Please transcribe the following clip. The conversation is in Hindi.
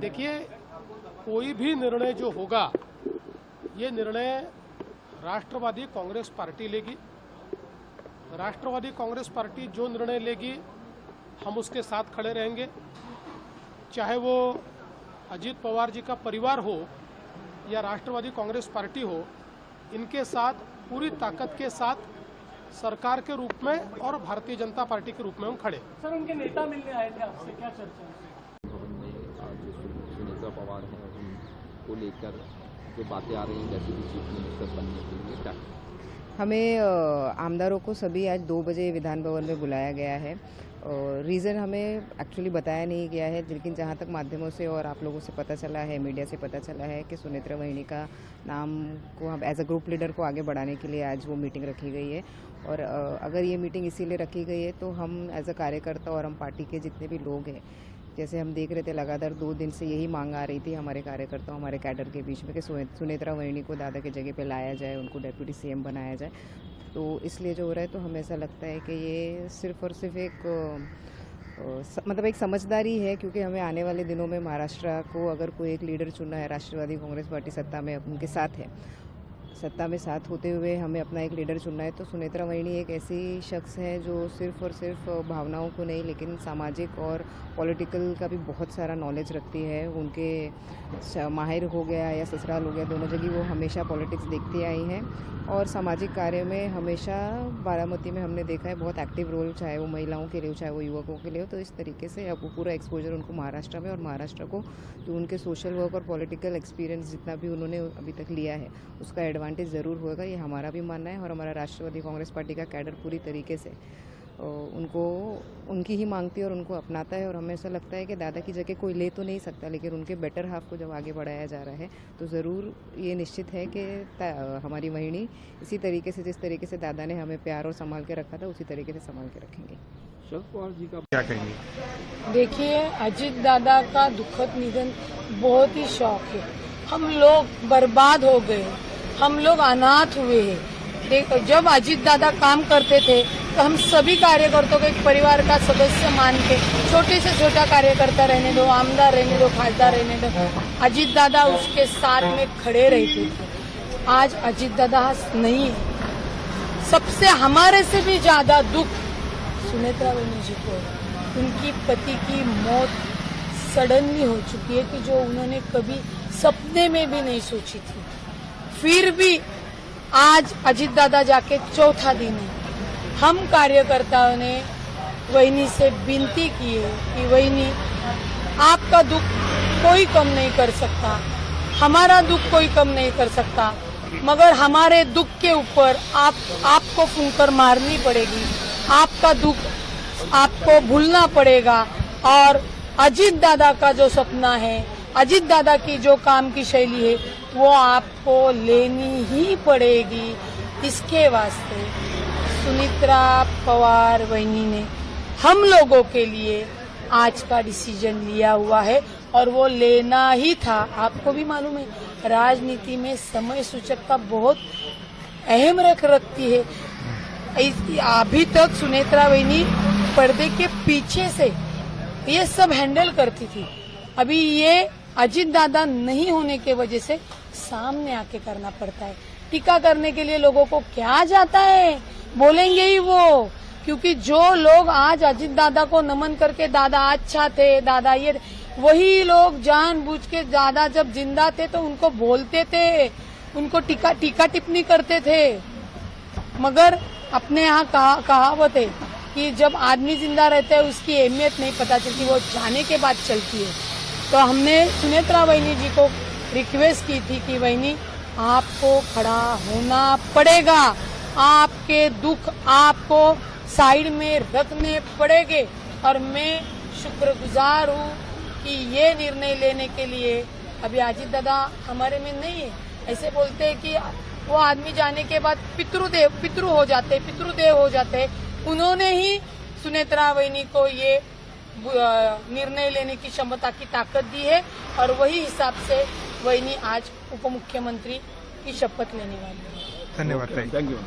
देखिए, कोई भी निर्णय जो होगा ये निर्णय राष्ट्रवादी कांग्रेस पार्टी लेगी। राष्ट्रवादी कांग्रेस पार्टी जो निर्णय लेगी हम उसके साथ खड़े रहेंगे, चाहे वो अजीत पवार जी का परिवार हो या राष्ट्रवादी कांग्रेस पार्टी हो। इनके साथ पूरी ताकत के साथ सरकार के रूप में और भारतीय जनता पार्टी के रूप में हम खड़े। सर, उनके नेता मिलने आए थे आपसे, क्या चर्चा हुई? भवन में आज सुनीता पवार हैं, उनको लेकर जो बातें आ रही हैं जैसे कि चीफ मिनिस्टर बनने के लिए, क्या हमें आमदारों को सभी आज 2 बजे विधान भवन में बुलाया गया है। रीज़न हमें एक्चुअली बताया नहीं गया है, लेकिन जहाँ तक माध्यमों से और आप लोगों से पता चला है, मीडिया से पता चला है कि सुनेत्रा वहिनी का नाम को हम एज अ ग्रुप लीडर को आगे बढ़ाने के लिए आज वो मीटिंग रखी गई है। और अगर ये मीटिंग इसीलिए रखी गई है तो हम एज अ कार्यकर्ता और हम पार्टी के जितने भी लोग हैं, जैसे हम देख रहे थे लगातार 2 दिन से यही मांग आ रही थी हमारे कार्यकर्ताओं, हमारे कैडर के बीच में कि सुनेत्रा वहिनी को दादा की जगह पे लाया जाए, उनको डेप्यूटी सीएम बनाया जाए। तो इसलिए जो हो रहा है, तो हमें ऐसा लगता है कि ये सिर्फ और सिर्फ एक समझदारी है, क्योंकि हमें आने वाले दिनों में महाराष्ट्र को अगर कोई एक लीडर चुनना है, राष्ट्रवादी कांग्रेस पार्टी सत्ता में उनके साथ है, सत्ता में साथ होते हुए हमें अपना एक लीडर चुनना है। तो सुनेत्रा वहिनी एक ऐसी शख्स है जो सिर्फ और सिर्फ भावनाओं को नहीं, लेकिन सामाजिक और पॉलिटिकल का भी बहुत सारा नॉलेज रखती है। उनके माहिर हो गया या ससुराल हो गया, दोनों जगह वो हमेशा पॉलिटिक्स देखती आई हैं और सामाजिक कार्य में हमेशा बारामती में हमने देखा है बहुत एक्टिव रोल, चाहे वो महिलाओं के लिए हो, चाहे वो युवकों के लिए हो। तो इस तरीके से अब वो पूरा एक्सपोजर उनको महाराष्ट्र में, और महाराष्ट्र को जो उनके सोशल वर्क और पॉलिटिकल एक्सपीरियंस जितना भी उन्होंने अभी तक लिया है उसका एडवांटेज ज़रूर होगा, ये हमारा भी मानना है। और हमारा राष्ट्रवादी कांग्रेस पार्टी का कैडर पूरी तरीके से उनको उनकी ही मांगती है और उनको अपनाता है। और हमें ऐसा लगता है कि दादा की जगह कोई ले तो नहीं सकता, लेकिन उनके बेटर हाफ को जब आगे बढ़ाया जा रहा है तो ज़रूर ये निश्चित है कि हमारी वहिनी इसी तरीके से, जिस तरीके से दादा ने हमें प्यार और संभाल के रखा था, उसी तरीके से संभाल के रखेंगे। शरद पवार जी का क्या कहेंगे? देखिए, अजीत दादा का दुखद निधन बहुत ही शौक है। हम लोग बर्बाद हो गए, हम लोग अनाथ हुए हैं। जब अजीत दादा काम करते थे तो हम सभी कार्यकर्ताओं को एक परिवार का सदस्य मान के, छोटे से छोटा कार्यकर्ता रहने दो, आमदार रहने दो, खासदार रहने दो, अजीत दादा उसके साथ में खड़े रहते थे। आज अजीत दादा नहीं है। सबसे हमारे से भी ज्यादा दुख सुनेत्रा वहिनी जी को, उनकी पति की मौत सडनली हो चुकी है कि जो उन्होंने कभी सपने में भी नहीं सोची थी। फिर भी आज अजीत दादा जाके 4था दिन है। हम कार्यकर्ताओं ने वहिनी से विनती की है कि वहिनी, आपका दुख कोई कम नहीं कर सकता, हमारा दुख कोई कम नहीं कर सकता, मगर हमारे दुख के ऊपर आपको फूंकर मारनी पड़ेगी, आपका दुख आपको भूलना पड़ेगा। और अजीत दादा का जो सपना है, अजीत दादा की जो काम की शैली है, वो आपको लेनी ही पड़ेगी। इसके वास्ते सुनेत्रा पवार वहिनी ने हम लोगों के लिए आज का डिसीजन लिया हुआ है और वो लेना ही था। आपको भी मालूम है, राजनीति में समय सूचकता बहुत अहम रखती है। अभी तक सुनेत्रा वहिनी पर्दे के पीछे से ये सब हैंडल करती थी। अभी ये अजीत दादा नहीं होने के वजह से सामने आके करना पड़ता है। टीका करने के लिए लोगों को क्या जाता है, बोलेंगे ही वो, क्योंकि जो लोग आज अजीत दादा को नमन करके दादा अच्छा थे, दादा ये, वही लोग जानबूझ के दादा जब जिंदा थे तो उनको बोलते थे, उनको टीका टिप्पणी करते थे। मगर अपने यहाँ कहावत है कि जब आदमी जिंदा रहता है उसकी अहमियत नहीं पता चलती, वो जाने के बाद चलती है। तो हमने सुनेत्रा वहिनी जी को रिक्वेस्ट की थी कि वहिनी, आपको खड़ा होना पड़ेगा, आपके दुख आपको साइड में रखने पड़ेंगे। और मैं शुक्रगुजार हूँ कि ये निर्णय लेने के लिए अभी अजीत दादा हमारे में नहीं है। ऐसे बोलते हैं कि वो आदमी जाने के बाद पितृ हो जाते। उन्होंने ही सुनेत्रा वहिनी को ये निर्णय लेने की क्षमता की ताकत दी है और वही हिसाब से वहिनी आज उप मुख्यमंत्री की शपथ लेने वाली है। धन्यवाद। Thank you.